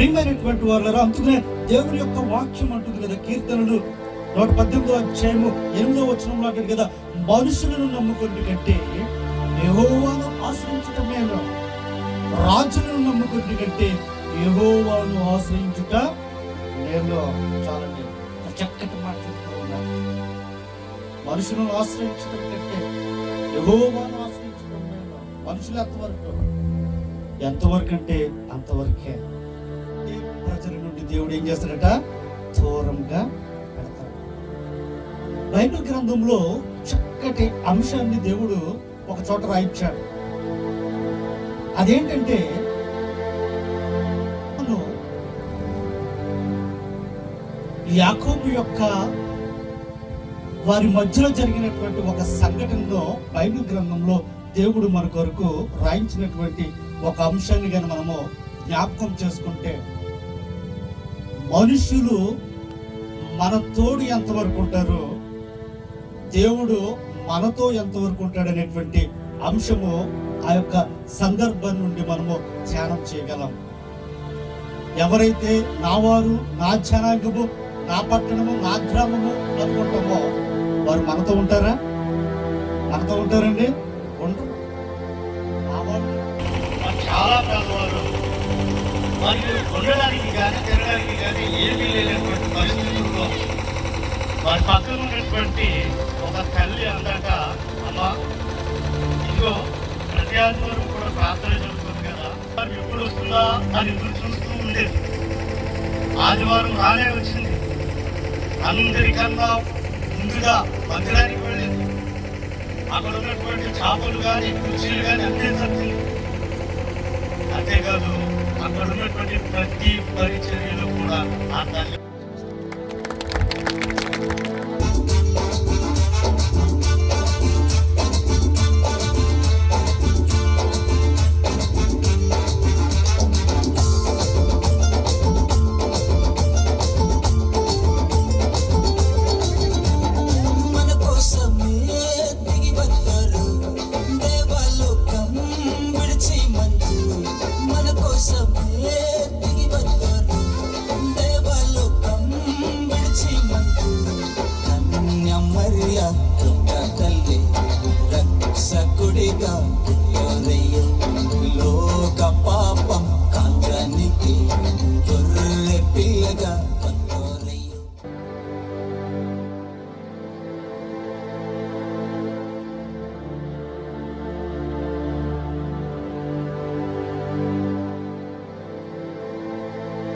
ప్రియమైనటువంటి వారు అందుకనే దేవుని యొక్క వాక్యం అంటుంది కదా, కీర్తనలు 118వ అధ్యాయము 8వ వచనంలో అంటుంది కదా, మనుషులను నమ్ముకుని కంటే యెహోవాను ఆశ్రయించుట మేలు, రాజులను నమ్ముకుని కంటే యెహోవాను ఆశ్రయించుట మేలు. చాలండి, చక్కటి మాట చెప్తూ ఉన్నారు. మనుషులను ఆశ్రయించడం కంటే యెహోవాను ఆశ్రయించడం మేలు. మనుషులు ఎంతవరకు అంటే అంతవరకే. ప్రజల నుండి దేవుడు ఏం చేస్తాడట, దూరంగా పెడతాడు. బైబిల్ గ్రంథంలో చక్కటి అంశాన్ని దేవుడు ఒక చోట రాయించాడు. అదేంటంటే యాకోబు యొక్క వారి మధ్యలో జరిగినటువంటి ఒక సంఘటనలో బైబిల్ గ్రంథంలో దేవుడు మన కొరకు రాయించినటువంటి ఒక అంశాన్ని కానీ మనము జ్ఞాపకం చేసుకుంటే, మనుషులు మన తోడు ఎంతవరకు ఉంటారు, దేవుడు మనతో ఎంతవరకు ఉంటాడు అనేటువంటి అంశము ఆ యొక్క సందర్భం నుండి మనము ధ్యానం చేయగలం. ఎవరైతే నా వారు, నా జనాంగము, నా పట్టణము, నా గ్రామము అనుకుంటామో వారు మనతో ఉంటారా? మనతో ఉంటారండి? ఉండరు. చాలా పేదవారు మరియు ఉండడానికి కానీ తినడానికి కానీ ఏమీ లేనటువంటి పరిస్థితుల్లో వారి పక్కన ఉన్నటువంటి ఒక తల్లి అందాక, అమ్మ ఇదిగో ప్రతి ఆదివారం కూడా ప్రార్థన జరుగుతుంది కదా, మరి ఎప్పుడు వస్తుందా అని ఎదురు చూస్తూ ఉండేది. ఆదివారం రానే వచ్చింది. అందరికన్నా ముందుగా మందిరానికి వెళ్ళింది. అక్కడ ఉన్నటువంటి చేపలు కానీ కుర్చీలు కానీ అన్నీ సత్తుంది. అంతేకాదు అక్కడ ఉన్నటువంటి ప్రతి పరిచర్యలు కూడా ఆ తల్లి లోక పాపం కాంజానికి గొర్రె పిల్లగా